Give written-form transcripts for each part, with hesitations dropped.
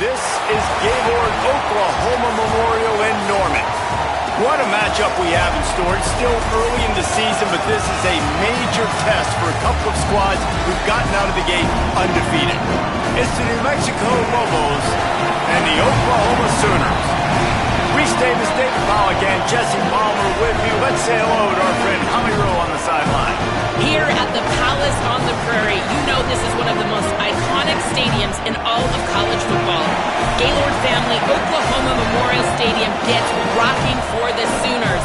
This is Gaylord Oklahoma Memorial in Norman. What a matchup we have in store. It's still early in the season, but this is a major test for a couple of squads who've gotten out of the gate undefeated. It's the New Mexico Lobos and the Oklahoma Sooners. Reese Davis, David Pollock, and Jesse Palmer with you. Let's say hello to our friend Holly Rowe on the sideline. Here at the Palace on the Prairie, you know this is one of the most iconic stadiums in all of college football. Gaylord family Oklahoma Memorial Stadium gets rocking for the Sooners.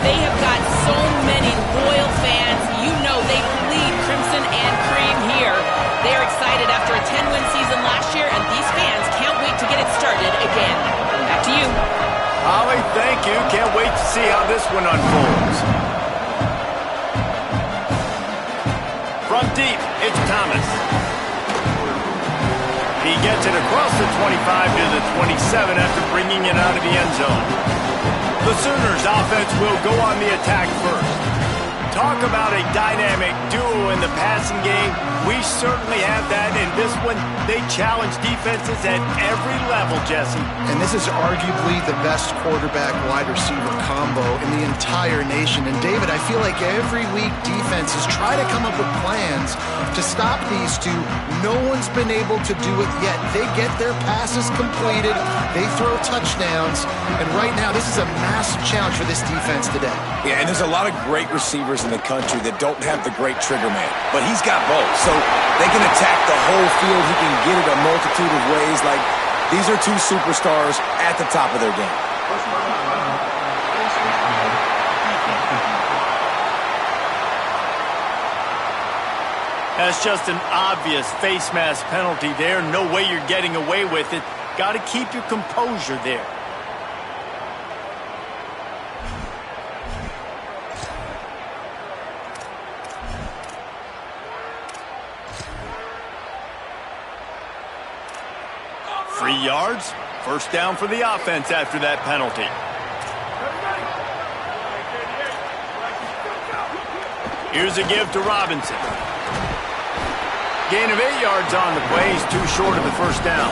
They have got so many loyal fans. You know they bleed crimson and cream here. They are excited after a 10-win season last year, and these fans can't wait to get it started again. Back to you. Holly, thank you. Can't wait to see how this one unfolds. From deep, it's Thomas. He gets it across the 25 to the 27 after bringing it out of the end zone. The Sooners offense will go on the attack first. Talk about a dynamic duo in the passing game. We certainly have that in this one. They challenge defenses at every level, Jesse. And this is arguably the best quarterback-wide receiver combo in the entire nation. And David, I feel like every week defenses try to come up with plans to stop these two. No one's been able to do it yet. They get their passes completed. They throw touchdowns. And right now, this is a massive challenge for this defense today. Yeah, and there's a lot of great receivers in the country that don't have the great trigger man. But he's got both. So they can attack the whole field. He can get it a multitude of ways. Like, these are two superstars at the top of their game. That's just an obvious face mask penalty there. No way you're getting away with it. Got to keep your composure there. Three yards, first down for the offense after that penalty. Here's a give to Robinson. Gain of 8 yards on the play. He's too short of the first down.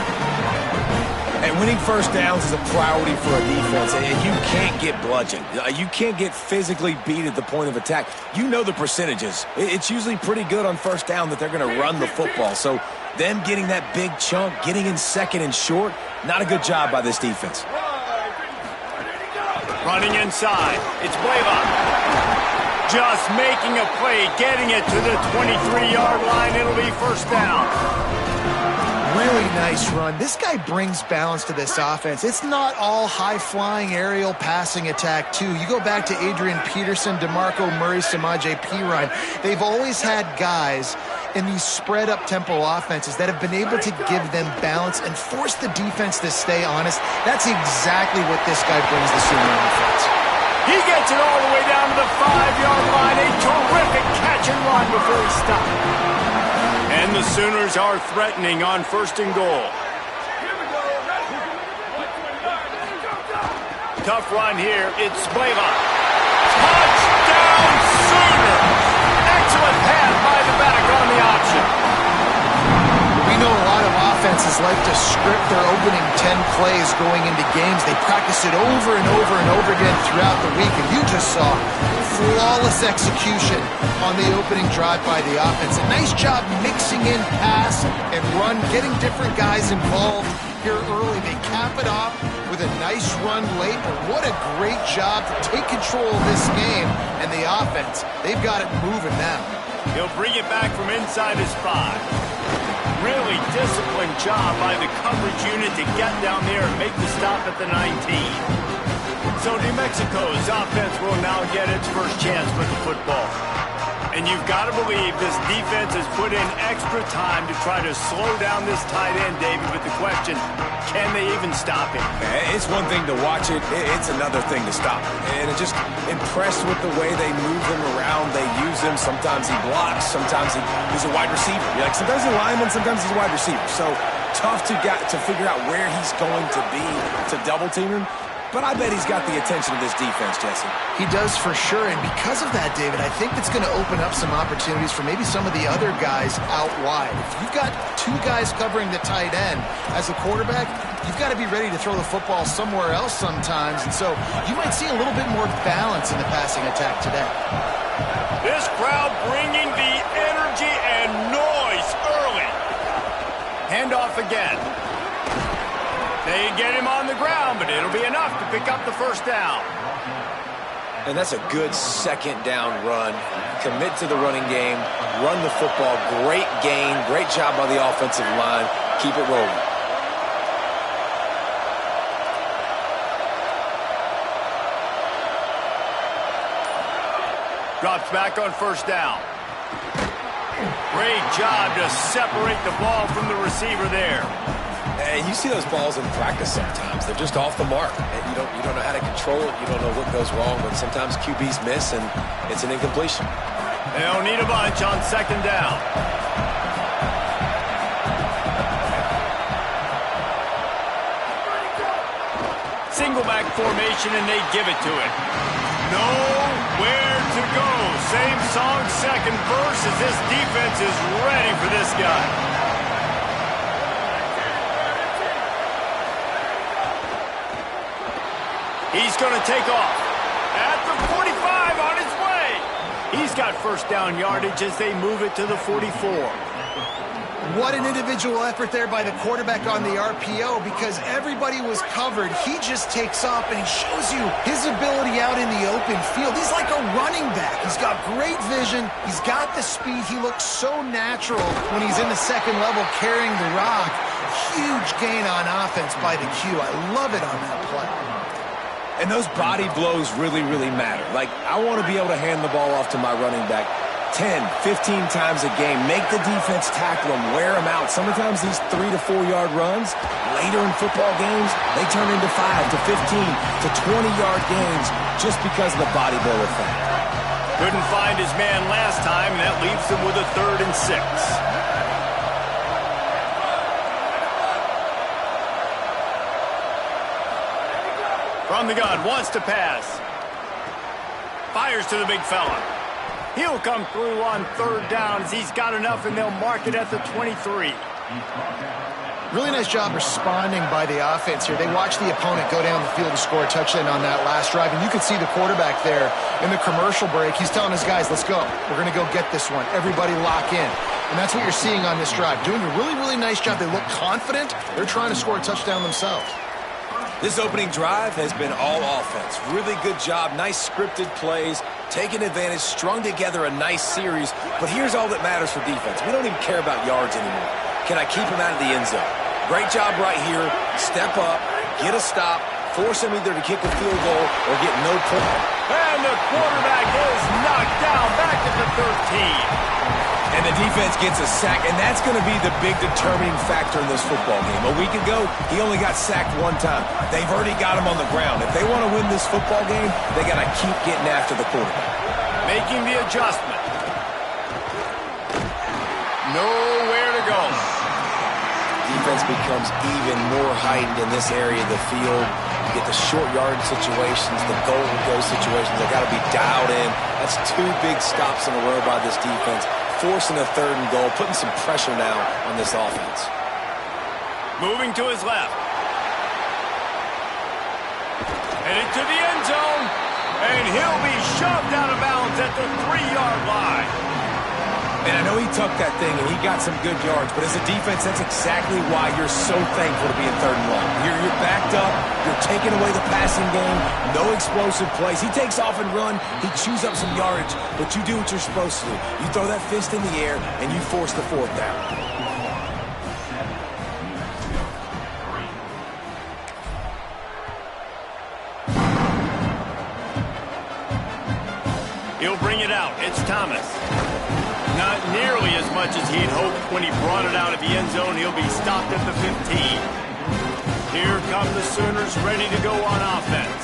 And winning first downs is a priority for a defense. And you can't get bludgeoned. You can't get physically beat at the point of attack. You know the percentages. It's usually pretty good on first down that they're going to run the football. So them getting that big chunk, getting in second and short, not a good job by this defense. Running inside. It's Blaylock. Just making a play, getting it to the 23-yard line. It'll be first down. Really nice run. This guy brings balance to this offense. It's not all high-flying aerial passing attack, too. You go back to Adrian Peterson, DeMarco Murray, Samaje Perine. They've always had guys in these spread-up tempo offenses that have been able to give them balance and force the defense to stay honest. That's exactly what this guy brings the Sooner offense. He gets it all the way down to the 5-yard line. A terrific catch and run before he stopped. And the Sooners are threatening on 1st and goal. Tough run here. It's Blaylock. Touchdown, Sooner! Excellent pass by the back on the option. We know a lot of offenses like to script their opening 10 plays going into games. They practice it over and over and over again throughout the week, and you just saw flawless execution on the opening drive by the offense. A nice job mixing in pass and run, getting different guys involved here early. They cap it off with a nice run late, but what a great job to take control of this game. And the offense, they've got it moving now. He'll bring it back from inside his 5. Really disciplined job by the coverage unit to get down there and make the stop at the 19. So New Mexico's offense will now get its first chance with the football. And you've got to believe this defense has put in extra time to try to slow down this tight end, David, with the question, can they even stop him? It's one thing to watch it. It's another thing to stop it. And I'm just impressed with the way they move him around. They use him. Sometimes he blocks. Sometimes he's a wide receiver. Sometimes he's a lineman. Sometimes he's a wide receiver. So tough to figure out where he's going to be to double team him. But I bet he's got the attention of this defense, Jesse. He does for sure, and because of that, David, I think it's going to open up some opportunities for maybe some of the other guys out wide. If you've got 2 guys covering the tight end as a quarterback, you've got to be ready to throw the football somewhere else sometimes, and so you might see a little bit more balance in the passing attack today. This crowd bringing the energy and noise early. Handoff again. They get him on the ground, but it'll be enough to pick up the first down. And that's a good 2nd down run. Commit to the running game, run the football, great gain, great job by the offensive line. Keep it rolling. Drops back on 1st down. Great job to separate the ball from the receiver there. And you see those balls in practice sometimes. They're just off the mark. And you don't know how to control it. You don't know what goes wrong, but sometimes QBs miss, and it's an incompletion. They'll need a bunch on 2nd down. Single back formation, and they give it to it. Nowhere to go. Same song, 2nd verse, as this defense is ready for this guy. He's going to take off at the 45 on his way. He's got 1st down yardage as they move it to the 44. What an individual effort there by the quarterback on the RPO, because everybody was covered. He just takes off, and he shows you his ability out in the open field. He's like a running back. He's got great vision. He's got the speed. He looks so natural when he's in the 2nd level carrying the rock. Huge gain on offense by the Q. I love it on that play. And those body blows really, really matter. Like, I want to be able to hand the ball off to my running back 10, 15 times a game. Make the defense tackle them, wear them out. Sometimes these 3 to 4 yard runs, later in football games, they turn into 5 to 15 to 20-yard gains just because of the body blow effect. Couldn't find his man last time, and that leaves him with a 3rd and 6. From the gun, wants to pass. Fires to the big fella. He'll come through on 3rd down as he's got enough, and they'll mark it at the 23. Really nice job responding by the offense here. They watched the opponent go down the field to score a touchdown on that last drive, and you could see the quarterback there in the commercial break. He's telling his guys, let's go. We're going to go get this one. Everybody lock in. And that's what you're seeing on this drive. Doing a really, really nice job. They look confident. They're trying to score a touchdown themselves. This opening drive has been all offense. Really good job. Nice scripted plays. Taking advantage. Strung together a nice series. But here's all that matters for defense. We don't even care about yards anymore. can I keep him out of the end zone? Great job right here. Step up, get a stop, force him either to kick a field goal or get no point. And the quarterback is knocked down back at the 13. And the defense gets a sack, and that's going to be the big determining factor in this football game. A week ago, he only got sacked one time. They've already got him on the ground. If they want to win this football game, they got to keep getting after the quarterback. Making the adjustment. Nowhere to go. Defense becomes even more heightened in this area of the field. You get the short yard situations, the goal-to-go situations. They got to be dialed in. That's 2 big stops in a row by this defense, forcing a 3rd and goal, putting some pressure now on this offense. Moving to his left. Headed to the end zone. And he'll be shoved out of bounds at the 3-yard line. And I know he tucked that thing and he got some good yards, but as a defense, that's exactly why you're so thankful to be in 3rd and long. You're backed up, you're taking away the passing game, no explosive plays. He takes off and run, he chews up some yardage, but you do what you're supposed to do. You throw that fist in the air and you force the 4th down. He'll bring it out. It's Thomas. Not nearly as much as he'd hoped when he brought it out of the end zone. He'll be stopped at the 15. Here come the Sooners ready to go on offense.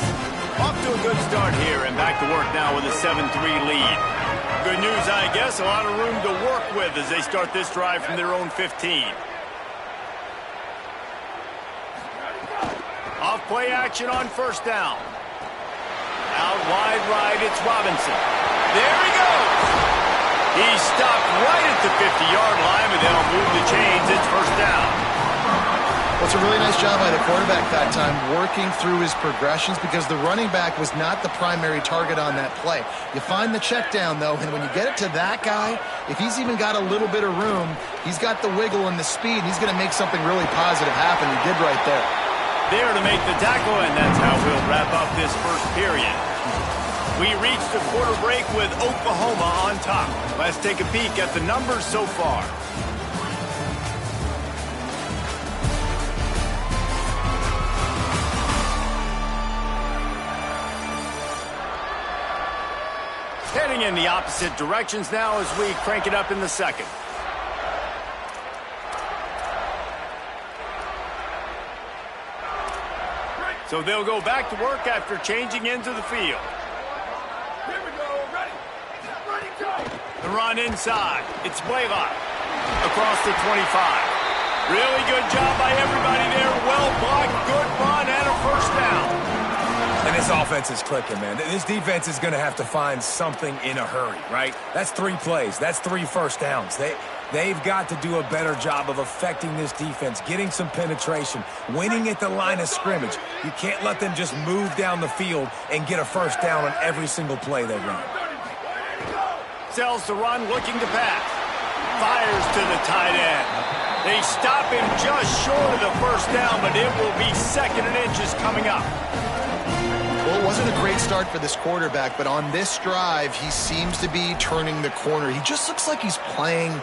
Off to a good start here and back to work now with a 7-3 lead. Good news, I guess. A lot of room to work with as they start this drive from their own 15. Off play action on 1st down. Out wide right, it's Robinson. There he goes. He's stopped right at the 50-yard line, but they'll move the chains. It's 1st down. Well, it's a really nice job by the quarterback that time, working through his progressions, because the running back was not the primary target on that play. You find the check down, though, and when you get it to that guy, if he's even got a little bit of room, he's got the wiggle and the speed, and he's going to make something really positive happen. He did right there. There to make the tackle, and that's how we'll wrap up this 1st period. We reached the quarter break with Oklahoma on top. Let's take a peek at the numbers so far. Heading in the opposite directions now as we crank it up in the 2nd. So they'll go back to work after changing into the field. Here we go. Ready, go. The run inside. It's Blaylock across the 25. Really good job by everybody there. Well blocked, good run, and a 1st down. And this offense is clicking, man. This defense is going to have to find something in a hurry, right? That's 3 plays. That's 3 1st downs. They've got to do a better job of affecting this defense, getting some penetration, winning at the line of scrimmage. You can't let them just move down the field and get a 1st down on every single play they run. Sells the run, looking to pass. Fires to the tight end. They stop him just short of the 1st down, but it will be 2nd and inches coming up. Well, it wasn't a great start for this quarterback, but on this drive, he seems to be turning the corner. He just looks like he's playing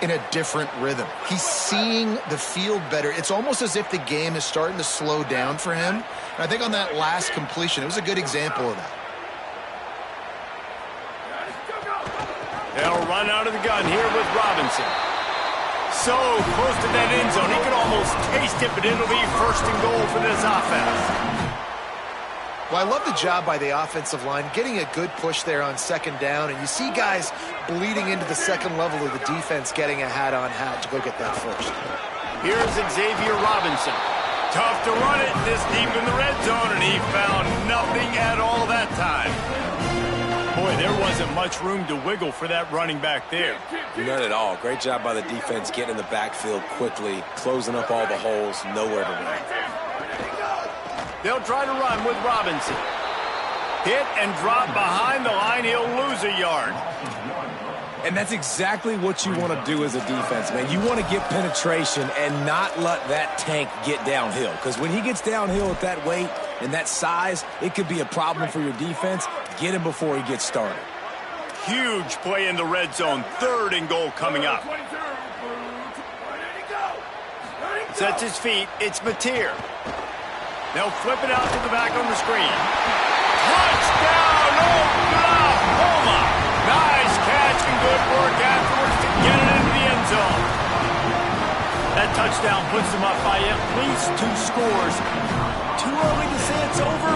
in a different rhythm. He's seeing the field better. It's almost as if the game is starting to slow down for him. And I think on that last completion, it was a good example of that. They'll run out of the gun here with Robinson. So close to that end zone, he could almost taste it, but it'll be 1st and goal for this offense. Well, I love the job by the offensive line, getting a good push there on 2nd down, and you see guys bleeding into the 2nd level of the defense getting a hat-on-hat to go get that 1st. Here's Xavier Robinson. Tough to run it this deep in the red zone, and he found nothing at all that time. Boy, there wasn't much room to wiggle for that running back there. None at all. Great job by the defense getting in the backfield quickly, closing up all the holes, nowhere to run. They'll try to run with Robinson. Hit and drop behind the line. He'll lose a yard. And that's exactly what you want to do as a defense, man. You want to get penetration and not let that tank get downhill. Because when he gets downhill at that weight and that size, it could be a problem for your defense. Get him before he gets started. Huge play in the red zone. 3rd and goal coming up. Sets his feet. It's Mateer. They'll flip it out to the back on the screen. Touchdown, Oklahoma! Nice catch and good work afterwards to get it into the end zone. That touchdown puts them up by at least 2 scores. Too early to say it's over?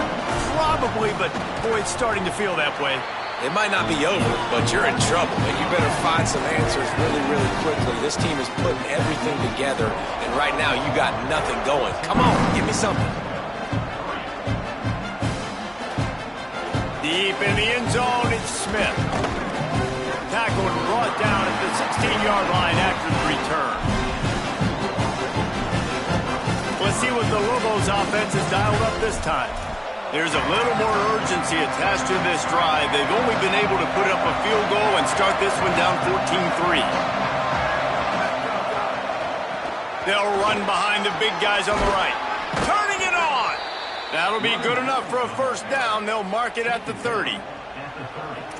Probably, but boy, it's starting to feel that way. It might not be over, but you're in trouble, and you better find some answers really, really quickly. This team is putting everything together, and right now you got nothing going. Come on, give me something. Deep in the end zone, it's Smith. Tackled and brought down at the 16-yard line after the return. Let's see what the Lobos offense has dialed up this time. There's a little more urgency attached to this drive. They've only been able to put up a field goal and start this one down 14-3. They'll run behind the big guys on the right. Turning it on! That'll be good enough for a first down. They'll mark it at the 30.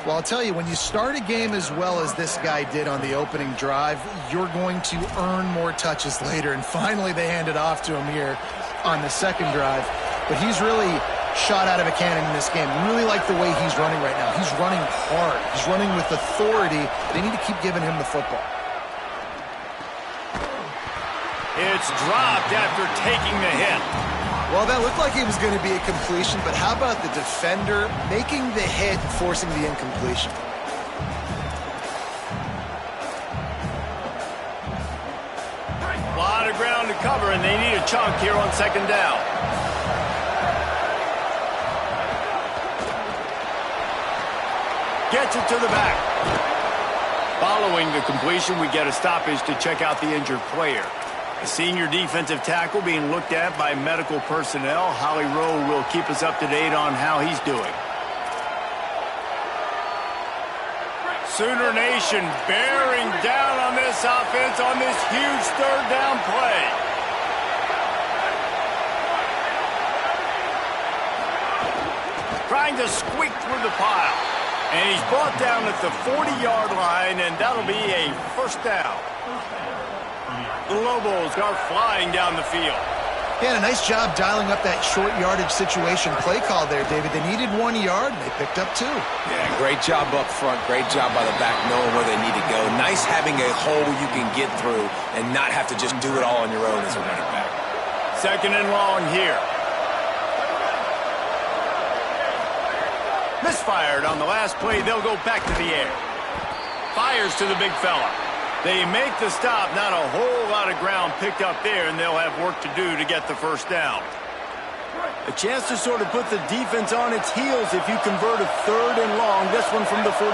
Well, I'll tell you, when you start a game as well as this guy did on the opening drive, you're going to earn more touches later. And finally, they hand it off to him here on the second drive. But he's really shot out of a cannon in this game. Really like the way he's running right now. He's running hard. He's running with authority. They need to keep giving him the football. It's dropped after taking the hit. Well, that looked like it was going to be a completion, but how about the defender making the hit and forcing the incompletion? A lot of ground to cover, and they need a chunk here on second down. Gets it to the back. Following the completion, we get a stoppage to check out the injured player. A senior defensive tackle being looked at by medical personnel. Holly Rowe will keep us up to date on how he's doing. Sooner Nation bearing down on this offense on this huge third down play. Trying to squeak through the pile. And he's brought down at the 40-yard line, and that'll be a first down. The Lobos are flying down the field. Yeah, a nice job dialing up that short yardage situation play call there, David. They needed 1 yard, and they picked up 2. Yeah, great job up front. Great job by the back knowing where they need to go. Nice having a hole you can get through and not have to just do it all on your own as a running back. Second and long here. Misfired on the last play. They'll go back to the air. Fires to the big fella. They make the stop. Not a whole lot of ground picked up there, and they'll have work to do to get the first down. A chance to sort of put the defense on its heels if you convert a third and long. This one from the 44.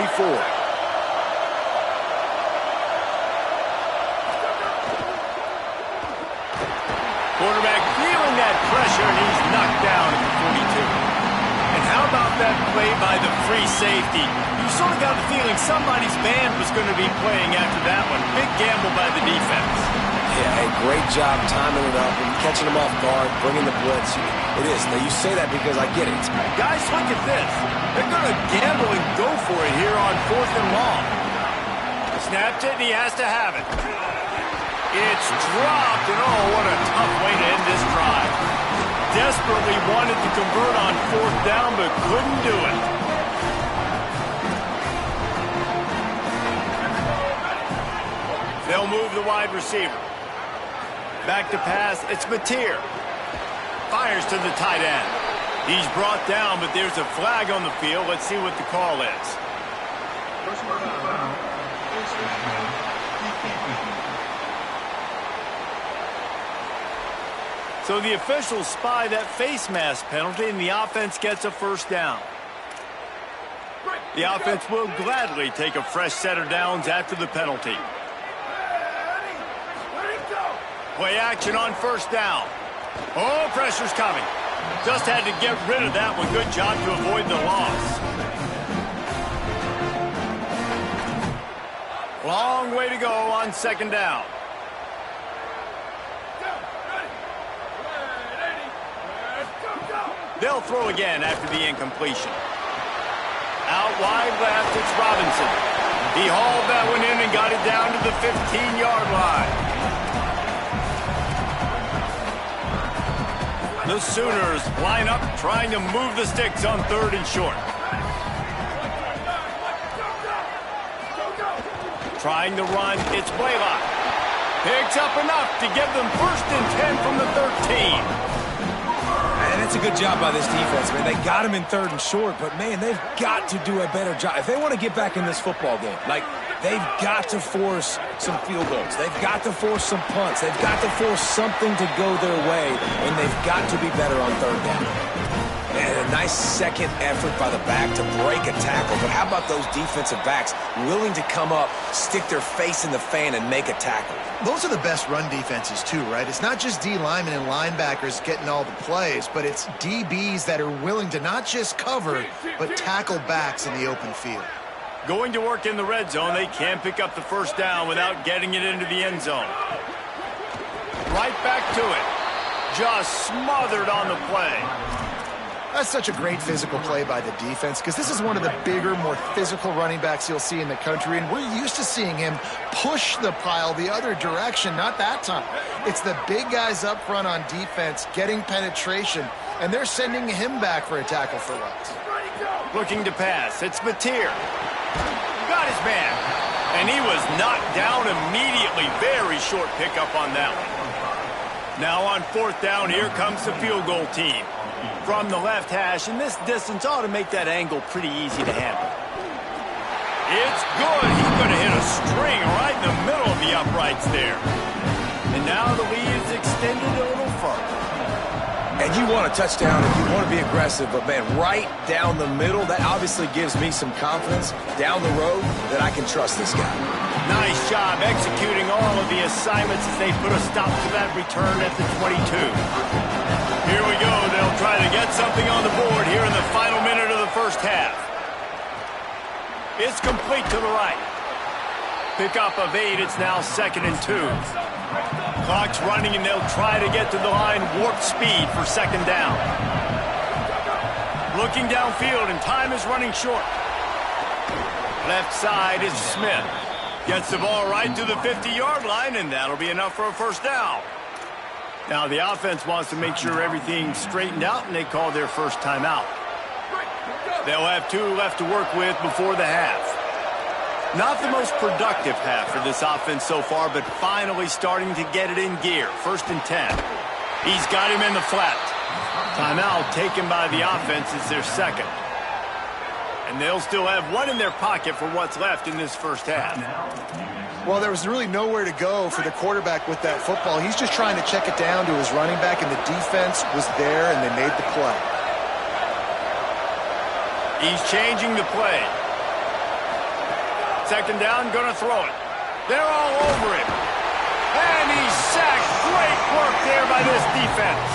Quarterback feeling that pressure, and he's knocked down at the 42. And how about that play by the free safety? You sort of got the feeling somebody's band was going to be playing after that one. Big gamble by the defense. Yeah, hey, great job timing it up and catching them off guard, bringing the blitz. It is. Now, you say that because I get it. Guys, look at this. They're going to gamble and go for it here on fourth and long. Snapped it, and he has to have it. It's dropped, and oh, what a tough way to end this drive. Desperately wanted to convert on fourth down, but couldn't do it. They'll move the wide receiver. Back to pass, it's Mateer. Fires to the tight end. He's brought down, but there's a flag on the field. Let's see what the call is. So the officials spy that face mask penalty, and the offense gets a first down. The offense will gladly take a fresh set of downs after the penalty. Play action on first down. Oh, pressure's coming. Just had to get rid of that one. Good job to avoid the loss. Long way to go on second down. They'll throw again after the incompletion. Out wide left, it's Robinson. He hauled that one in and got it down to the 15-yard line. The Sooners line up, trying to move the sticks on 3rd and short. Trying to run, it's Blaylock. Picks up enough to give them 1st and 10 from the 13. And it's a good job by this defense, man. They got him in 3rd and short, but, man, they've got to do a better job. If they want to get back in this football game, like, they've got to force some field goals. They've got to force some punts. They've got to force something to go their way, and they've got to be better on 3rd down. And a nice second effort by the back to break a tackle. But how about those defensive backs willing to come up, stick their face in the fan, and make a tackle? Those are the best run defenses, too, right? It's not just D linemen and linebackers getting all the plays, but it's DBs that are willing to not just cover, but tackle backs in the open field. Going to work in the red zone, they can't pick up the 1st down without getting it into the end zone. Right back to it. Just smothered on the play. That's such a great physical play by the defense because this is one of the bigger, more physical running backs you'll see in the country, and we're used to seeing him push the pile the other direction. Not that time. It's the big guys up front on defense getting penetration, and they're sending him back for a tackle for loss. Looking to pass. It's Mateer. Got his man. And he was knocked down immediately. Very short pickup on that one. Now on 4th down, here comes the field goal team. From the left hash, and this distance ought to make that angle pretty easy to handle. It's good. He's going to hit a string right in the middle of the uprights there. And now the lead is extended a little further. And you want a touchdown and you want to be aggressive, but, man, right down the middle, that obviously gives me some confidence down the road that I can trust this guy. Nice job executing all of the assignments as they put a stop to that return at the 22. Here we go. They'll try to get something on the board here in the final minute of the 1st half. It's complete to the right. Pickup of 8. It's now 2nd and 2. Clock's running, and they'll try to get to the line warp speed for 2nd down. Looking downfield, and time is running short. Left side is Smith. Gets the ball right to the 50-yard line, and that'll be enough for a 1st down. Now the offense wants to make sure everything's straightened out, and they call their 1st timeout. They'll have 2 left to work with before the half. Not the most productive half for this offense so far, but finally starting to get it in gear. 1st and 10. He's got him in the flat. Timeout taken by the offense is their 2nd. And they'll still have 1 in their pocket for what's left in this 1st half. Well, there was really nowhere to go for the quarterback with that football. He's just trying to check it down to his running back, and the defense was there, and they made the play. He's changing the play. 2nd down, going to throw it. They're all over him. And he's sacked. Great work there by this defense.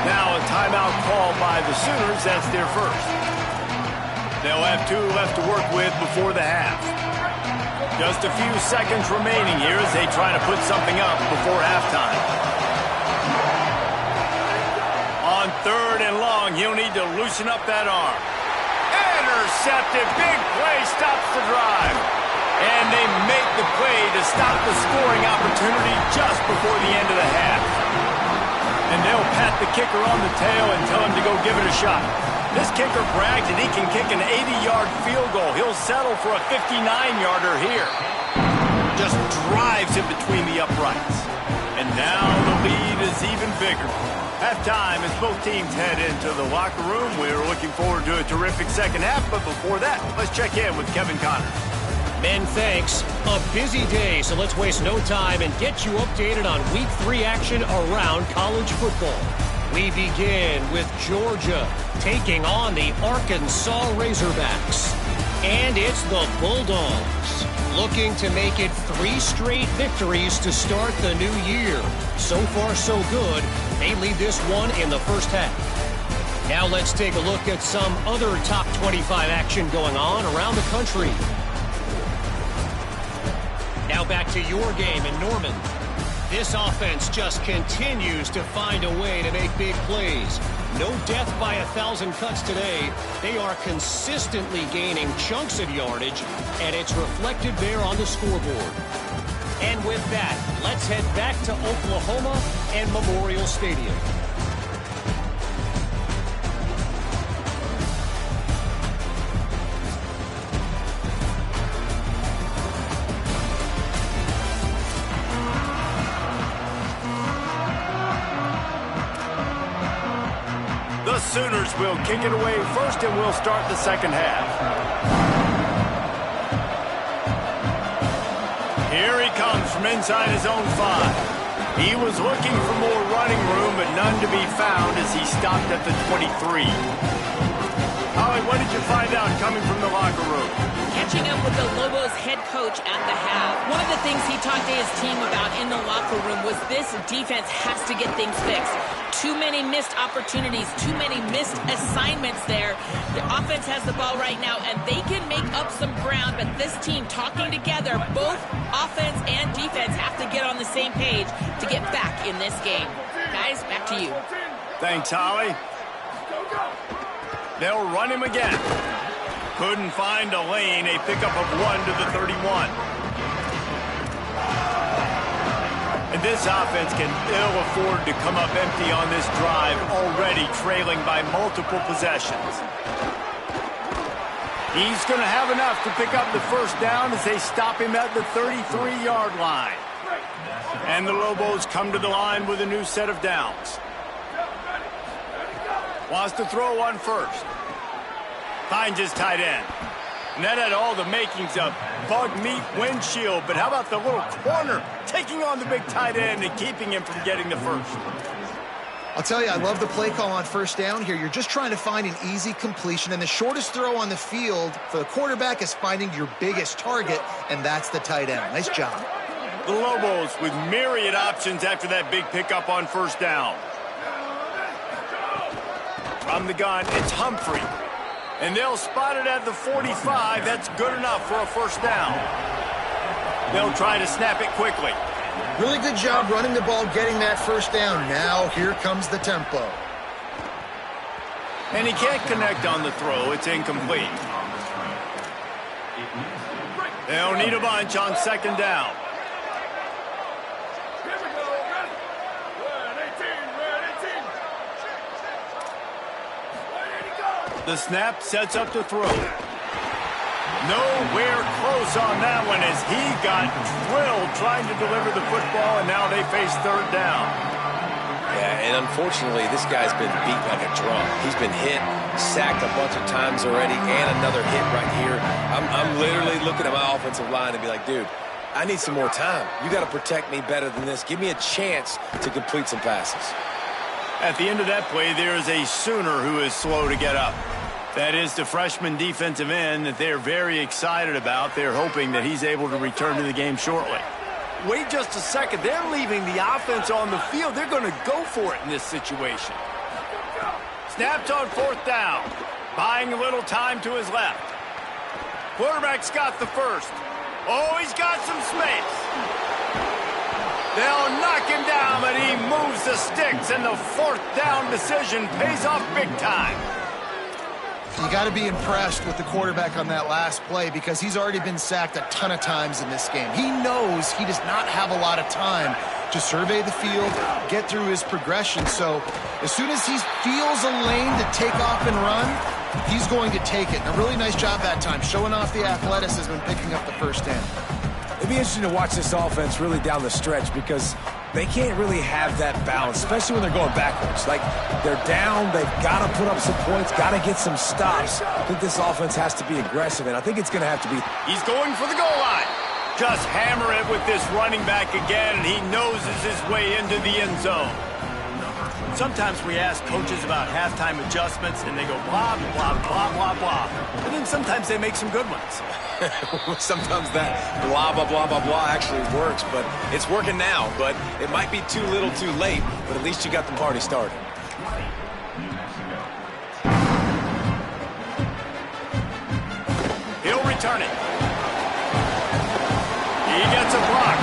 Now a timeout called by the Sooners. That's their 1st. They'll have 2 left to work with before the half. Just a few seconds remaining here as they try to put something up before halftime. On 3rd and long, he'll need to loosen up that arm. Intercepted. Big play stops the drive. And they make the play to stop the scoring opportunity just before the end of the half. And they'll pat the kicker on the tail and tell him to go give it a shot. This kicker brags that he can kick an 80-yard field goal. He'll settle for a 59-yarder here. Just drives it between the uprights. And now the lead is even bigger. Halftime as both teams head into the locker room. We're looking forward to a terrific 2nd half, but before that, let's check in with Kevin Connors. Men, thanks. A busy day, so let's waste no time and get you updated on Week 3 action around college football. We begin with Georgia taking on the Arkansas Razorbacks. And it's the Bulldogs looking to make it 3 straight victories to start the new year. So far, so good. They lead this one in the 1st half. Now let's take a look at some other top 25 action going on around the country. Now back to your game in Norman. This offense just continues to find a way to make big plays. No death by 1,000 cuts today. They are consistently gaining chunks of yardage, and it's reflected there on the scoreboard. And with that, let's head back to Oklahoma and Memorial Stadium. Sooners will kick it away first, and we'll start the second half. Here he comes from inside his own 5. He was looking for more running room, but none to be found as he stopped at the 23. Holly, what did you find out coming from the locker room? Catching up with the Lobos head coach at the half. One of the things he talked to his team about in the locker room was this defense has to get things fixed. Too many missed opportunities, too many missed assignments there. The offense has the ball right now, and they can make up some ground, but this team talking together, both offense and defense have to get on the same page to get back in this game. Guys, back to you. Thanks, Holly. They'll run him again. Couldn't find a lane, a pickup of 1 to the 31. And this offense can ill afford to come up empty on this drive, already trailing by multiple possessions. He's going to have enough to pick up the first down as they stop him at the 33-yard line. And the Lobos come to the line with a new set of downs. Wants to throw on first. Finds his tight end. And that had all the makings of bug meat windshield. But how about the little corner taking on the big tight end and keeping him from getting the first? I'll tell you, I love the play call on first down here. You're just trying to find an easy completion, and the shortest throw on the field for the quarterback is finding your biggest target, and that's the tight end. Nice job. The Lobos with myriad options after that big pickup on first down. From the gun, it's Humphrey. And they'll spot it at the 45. That's good enough for a first down. They'll try to snap it quickly. Really good job running the ball, getting that first down. Now here comes the tempo. And he can't connect on the throw. It's incomplete. They'll need a bunch on second down. The snap sets up the throw. Nowhere close on that one as he got drilled trying to deliver the football, and now they face third down. Yeah, and unfortunately, this guy's been beat like a drum. He's been hit, sacked a bunch of times already, and another hit right here. I'm literally looking at my offensive line and be like, dude, I need some more time. You got to protect me better than this. Give me a chance to complete some passes. At the end of that play, there is a Sooner who is slow to get up. That is the freshman defensive end that they're very excited about. They're hoping that he's able to return to the game shortly. Wait just a second. They're leaving the offense on the field. They're going to go for it in this situation. Snaps on fourth down. Buying a little time to his left. Quarterback's got the first. Oh, he's got some space. They'll knock him down, but he moves the sticks, and the fourth down decision pays off big time. You got to be impressed with the quarterback on that last play because he's already been sacked a ton of times in this game. He knows he does not have a lot of time to survey the field, get through his progression. So as soon as he feels a lane to take off and run, he's going to take it. And a really nice job that time, showing off the athleticism and picking up the first down. It'd be interesting to watch this offense really down the stretch because they can't really have that balance, especially when they're going backwards. Like, they're down, they've got to put up some points, got to get some stops. I think this offense has to be aggressive, and I think it's going to have to be. He's going for the goal line. Just hammer it with this running back again, and he noses his way into the end zone. Sometimes we ask coaches about halftime adjustments, and they go blah, blah, blah, blah, blah. And then sometimes they make some good ones. Sometimes that blah, blah, blah, blah, blah actually works, but it's working now. But it might be too little too late, but at least you got the party started. He'll return it. He gets a block.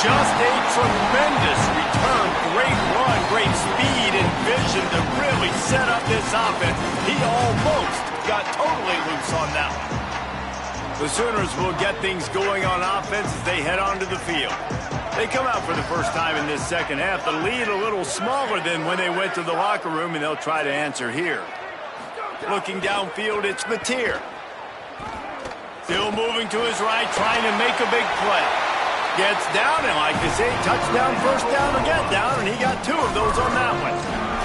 Just a tremendous return. Great run, great speed and vision to really set up this offense. He almost got totally loose on that one. The Sooners will get things going on offense as they head onto the field. They come out for the first time in this second half. The lead a little smaller than when they went to the locker room, and they'll try to answer here. Looking downfield, it's Mateer. Still moving to his right, trying to make a big play. Gets down, and like they say, touchdown, first down, or get down, and he got two of those on that one.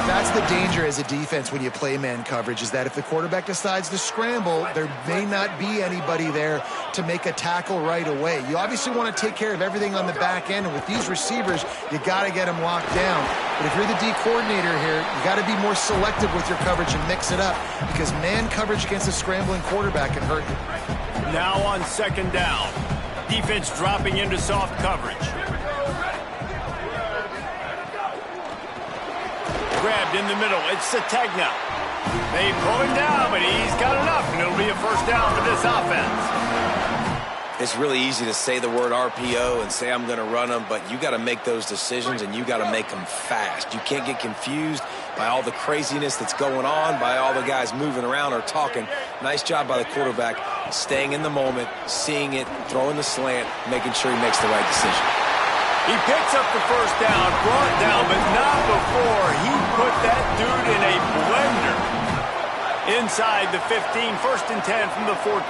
That's the danger as a defense when you play man coverage, is that if the quarterback decides to scramble, there may not be anybody there to make a tackle right away. You obviously want to take care of everything on the back end, and with these receivers, you got to get them locked down. But if you're the D coordinator here, you got to be more selective with your coverage and mix it up, because man coverage against a scrambling quarterback can hurt you. Now on second down, defense dropping into soft coverage. Grabbed in the middle. It's Sategna. They pull him down, but he's got enough, and it'll be a first down for this offense. It's really easy to say the word RPO and say I'm going to run them, but you got to make those decisions, and you got to make them fast. You can't get confused by all the craziness that's going on, by all the guys moving around or talking. Nice job by the quarterback, staying in the moment, seeing it, throwing the slant, making sure he makes the right decision. He picks up the first down, brought down, but not before he put that dude in a blender. Inside the 15, first and 10 from the 14.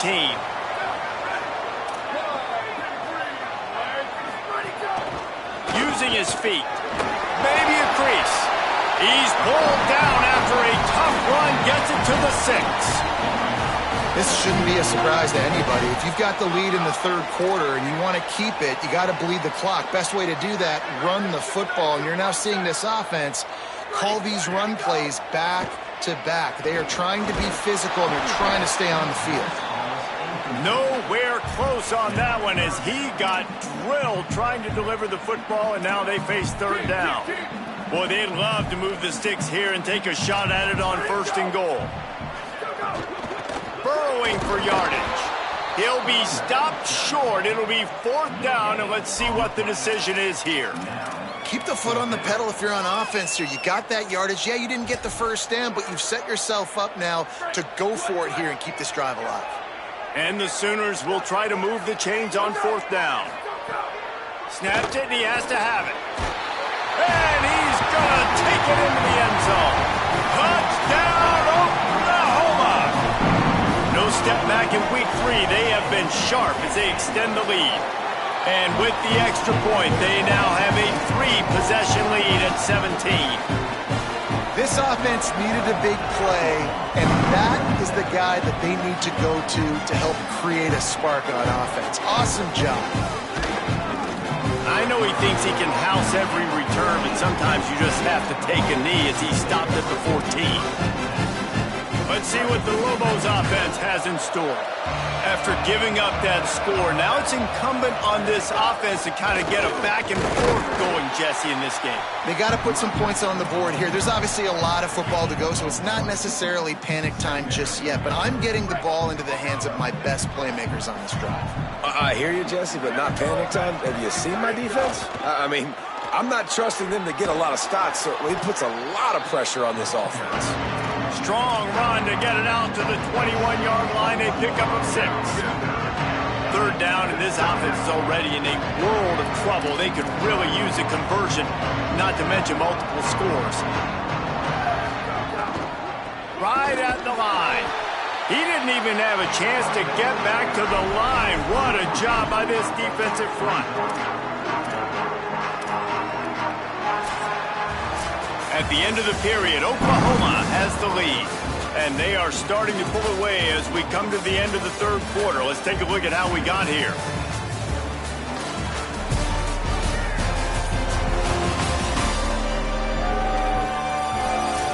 Using his feet, maybe a crease. He's pulled down after a tough run, gets it to the 6. This shouldn't be a surprise to anybody. If you've got the lead in the third quarter and you want to keep it, you got to bleed the clock. Best way to do that, run the football. And you're now seeing this offense call these run plays back to back. They are trying to be physical, and they're trying to stay on the field. Nowhere close on that one as he got drilled trying to deliver the football, and now they face third down. Boy, they'd love to move the sticks here and take a shot at it on first and goal. Burrowing for yardage. He'll be stopped short. It'll be fourth down, and let's see what the decision is here. Keep the foot on the pedal if you're on offense here. You got that yardage. Yeah, you didn't get the first down, but you've set yourself up now to go for it here and keep this drive alive. And the Sooners will try to move the chains on fourth down. Snapped it, and he has to have it. And he's going to take it into the end zone. Touchdown, Oklahoma! No step back in week 3. They have been sharp as they extend the lead. And with the extra point, they now have a 3-possession lead at 17. This offense needed a big play, and that is the guy that they need to go to help create a spark on offense. Awesome job. I know he thinks he can house every return, but sometimes you just have to take a knee as he stopped at the 14. Let's see what the Lobos offense has in store. After giving up that score, now it's incumbent on this offense to kind of get a back and forth going, Jesse, in this game. They got to put some points on the board here. There's obviously a lot of football to go, so it's not necessarily panic time just yet, but I'm getting the ball into the hands of my best playmakers on this drive. I hear you, Jesse, but not panic time. Have you seen my defense? I mean, I'm not trusting them to get a lot of stops, so it puts a lot of pressure on this offense. Strong run to get it out to the 21-yard line. They pick up a 6. Third down, and this offense is already in a world of trouble. They could really use a conversion, not to mention multiple scores. Right at the line. He didn't even have a chance to get back to the line. What a job by this defensive front. At the end of the period, Oklahoma has the lead. And they are starting to pull away as we come to the end of the third quarter. Let's take a look at how we got here.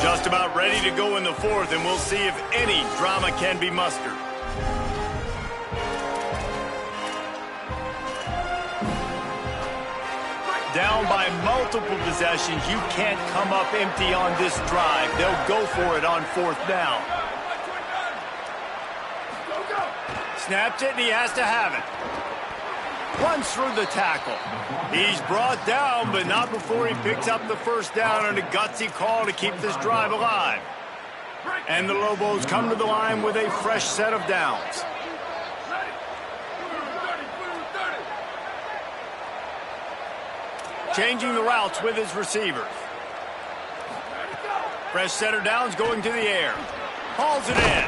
Just about ready to go in the fourth, and we'll see if any drama can be mustered. Down by multiple possessions, you can't come up empty on this drive. They'll go for it on fourth down. Snapped it, and he has to have it. Runs through the tackle. He's brought down, but not before he picks up the first down on a gutsy call to keep this drive alive. And the Lobos come to the line with a fresh set of downs. Changing the routes with his receivers. Fresh set of downs going to the air. Hauls it in.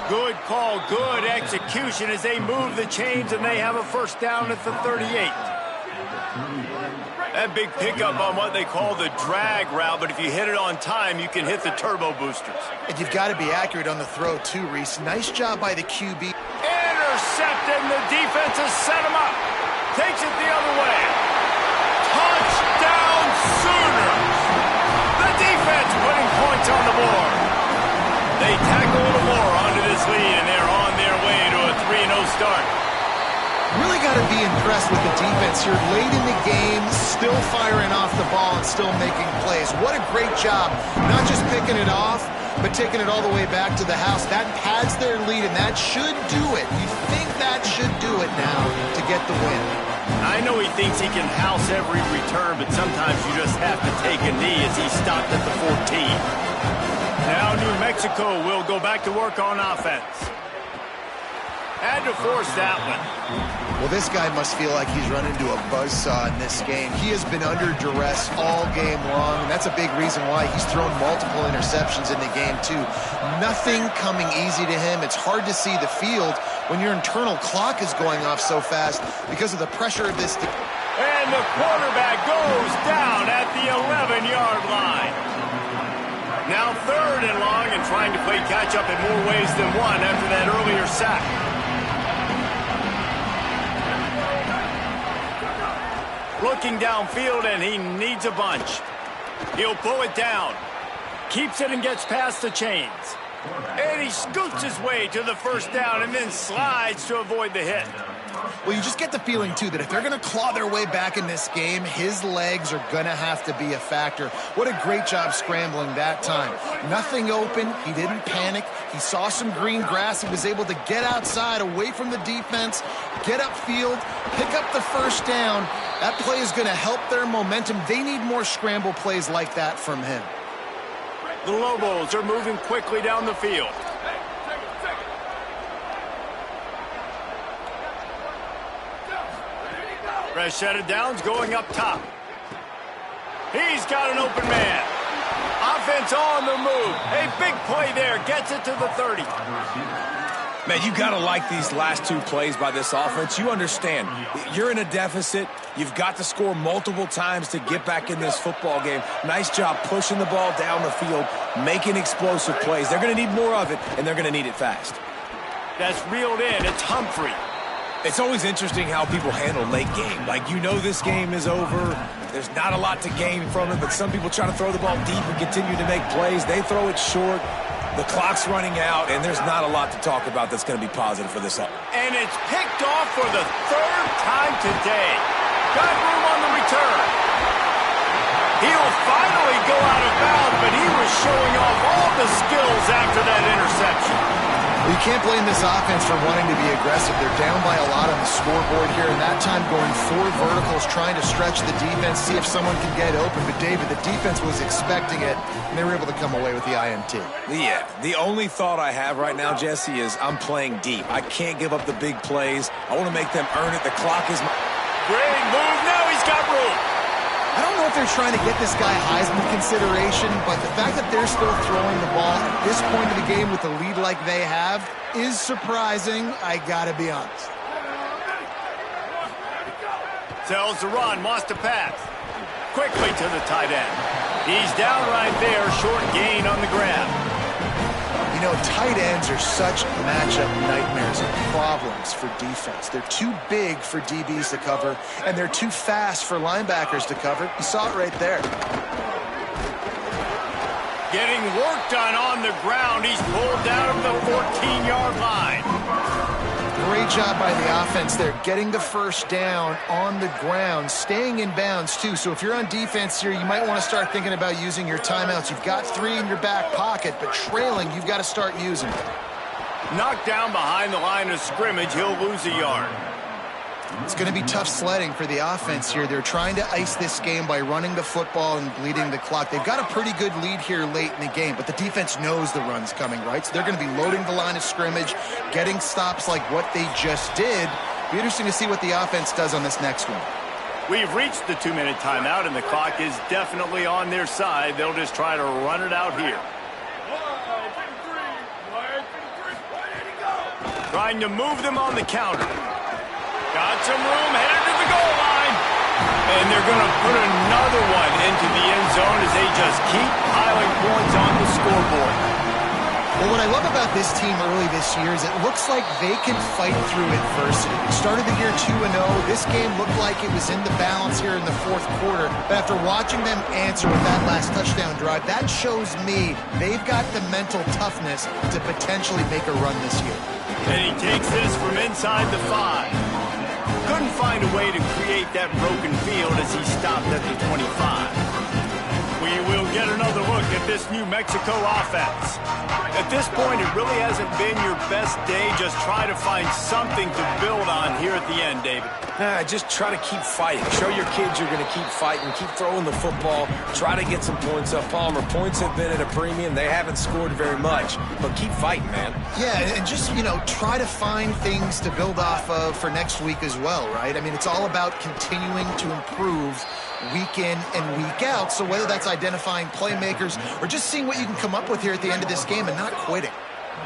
Good call, good execution as they move the chains, and they have a first down at the 38. That big pickup on what they call the drag route, but if you hit it on time, you can hit the turbo boosters. And you've got to be accurate on the throw, too, Reese. Nice job by the QB. Intercepted, and the defense has set him up. Takes it the other way. Touchdown, Sooners! The defense putting points on the board. They tack a little more onto this lead, and they're on their way to a 3-0 start. Really got to be impressed with the defense here. Late in the game, still firing off the ball and still making plays. What a great job. Not just picking it off, but taking it all the way back to the house. That pads their lead, and that should do it. You think that should do it now to get the win. I know he thinks he can house every return, but sometimes you just have to take a knee as he stopped at the 14. Now New Mexico will go back to work on offense. Had to force that one. Well, this guy must feel like he's run into a buzzsaw in this game. He has been under duress all game long, and that's a big reason why he's thrown multiple interceptions in the game, too. Nothing coming easy to him. It's hard to see the field when your internal clock is going off so fast because of the pressure of this. And the quarterback goes down at the 11-yard line. Now 3rd and long, and trying to play catch-up in more ways than one after that earlier sack. Looking downfield, and he needs a bunch. He'll pull it down. Keeps it and gets past the chains. And he scoots his way to the 1st down and then slides to avoid the hit. Well, you just get the feeling, too, that if they're going to claw their way back in this game, his legs are going to have to be a factor. What a great job scrambling that time. Nothing open. He didn't panic. He saw some green grass. He was able to get outside, away from the defense, get upfield, pick up the 1st down. That play is going to help their momentum. They need more scramble plays like that from him. The Lobos are moving quickly down the field. Fresh set of downs going up top. He's got an open man. Offense on the move. A big play there. Gets it to the 30. Man, you got to like these last 2 plays by this offense. You understand. You're in a deficit. You've got to score multiple times to get back in this football game. Nice job pushing the ball down the field, making explosive plays. They're going to need more of it, and they're going to need it fast. That's reeled in. It's Humphrey. It's always interesting how people handle late game. Like, you know this game is over. There's not a lot to gain from it, but some people try to throw the ball deep and continue to make plays. They throw it short. The clock's running out, and there's not a lot to talk about that's going to be positive for this up. And it's picked off for the 3rd time today. Got room on the return. He'll finally go out of bounds, but he was showing off all the skills after that interception. You can't blame this offense for wanting to be aggressive. They're down by a lot on the scoreboard here, and that time going 4 verticals, trying to stretch the defense, see if someone can get open. But, David, the defense was expecting it, and they were able to come away with the INT. Yeah, the only thought I have right now, Jesse, is I'm playing deep. I can't give up the big plays. I want to make them earn it. The clock is... Great move. Now he's got room. I don't know if they're trying to get this guy Heisman consideration, but the fact that they're still throwing the ball at this point of the game with a lead like they have is surprising, I gotta be honest. Tells the run, wants to pass. Quickly to the tight end. He's down right there, short gain on the grab. You know, tight ends are such matchup nightmares and problems for defense. They're too big for DBs to cover, and they're too fast for linebackers to cover. You saw it right there. Getting work done on the ground. He's pulled down to the 14-yard line. Great job by the offense there, getting the 1st down on the ground, staying in bounds, too. So if you're on defense here, you might want to start thinking about using your timeouts. You've got 3 in your back pocket, but trailing, you've got to start using it. Knocked down behind the line of scrimmage, he'll lose a yard. It's going to be tough sledding for the offense here. They're trying to ice this game by running the football and bleeding the clock. They've got a pretty good lead here late in the game, but the defense knows the run's coming, right? So they're going to be loading the line of scrimmage, getting stops like what they just did. Be interesting to see what the offense does on this next one. We've reached the 2-minute timeout, and the clock is definitely on their side. They'll just try to run it out here. Trying to move them on the counter. Got some room, headed to the goal line. And they're going to put another one into the end zone as they just keep piling points on the scoreboard. Well, what I love about this team early this year is it looks like they can fight through adversity. Started the year 2-0. This game looked like it was in the balance here in the fourth quarter. But after watching them answer with that last touchdown drive, that shows me they've got the mental toughness to potentially make a run this year. And he takes this from inside the 5. Couldn't find a way to create that broken field as he stopped at the 25. We will get another look at this New Mexico offense. At this point, it really hasn't been your best day. Just try to find something to build on here at the end, David. Just try to keep fighting. Show your kids you're going to keep fighting. Keep throwing the football. Try to get some points up. Palmer, points have been at a premium. They haven't scored very much, but keep fighting, man. Yeah, and just, try to find things to build off of for next week as well, right? I mean, it's all about continuing to improve week in and week out. So whether that's identifying playmakers or just seeing what you can come up with here at the end of this game and not quitting.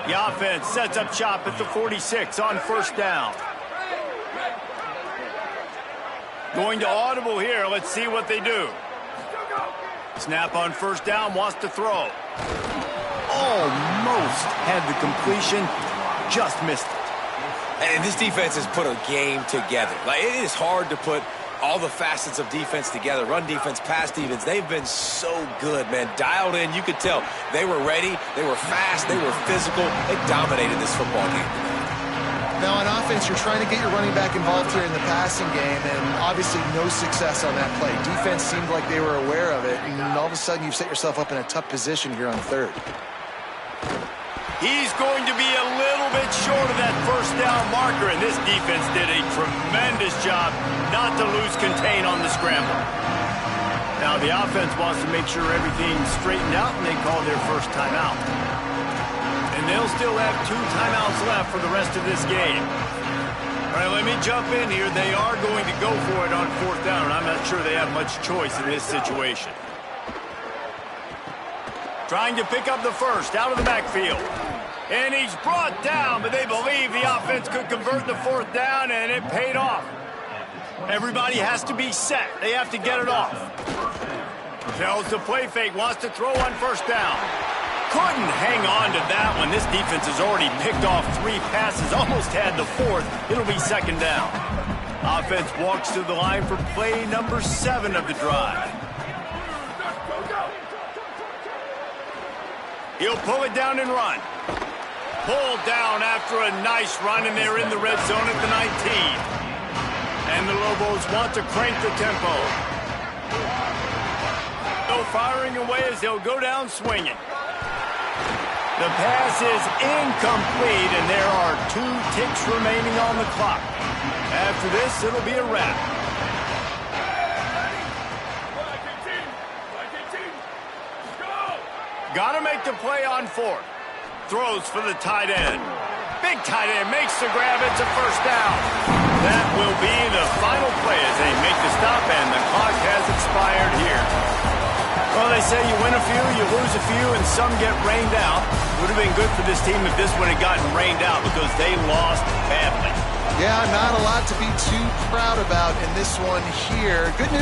The offense sets up shop at the 46 on first down. Going to audible here. Let's see what they do. Snap on first down, wants to throw. Almost had the completion, just missed it. And this defense has put a game together. It is hard to put all the facets of defense together. Run defense, pass defense. They've been so good, man. Dialed in. You could tell they were ready. They were fast. They were physical. They dominated this football game. Now on offense, you're trying to get your running back involved here in the passing game, and obviously no success on that play. Defense seemed like they were aware of it, and all of a sudden you've set yourself up in a tough position here on third. He's going to be a little bit short of that first down marker, and this defense did a tremendous job not to lose contain on the scramble. Now the offense wants to make sure everything's straightened out, and they call their first timeout. And they'll still have 2 timeouts left for the rest of this game. All right, let me jump in here. They are going to go for it on fourth down, and I'm not sure they have much choice in this situation. Trying to pick up the first out of the backfield. And he's brought down, but they believe the offense could convert the fourth down, and it paid off. Everybody has to be set. They have to get it off. Tells the play fake, wants to throw on first down. Couldn't hang on to that one. This defense has already picked off 3 passes, almost had the 4th. It'll be second down. Offense walks to the line for play number 7 of the drive. He'll pull it down and run. Pulled down after a nice run, and they're in the red zone at the 19. And the Lobos want to crank the tempo. So firing away as they'll go down swinging. The pass is incomplete, and there are 2 ticks remaining on the clock. After this, it'll be a wrap. Got to make the play on 4th. Throws for the tight end. Big tight end makes the grab. It's a first down. That will be the final play as they make the stop, and the clock has expired here. Well, they say you win a few, you lose a few, and some get rained out. Would have been good for this team if this one had gotten rained out because they lost badly. Yeah, not a lot to be too proud about in this one here. Good news.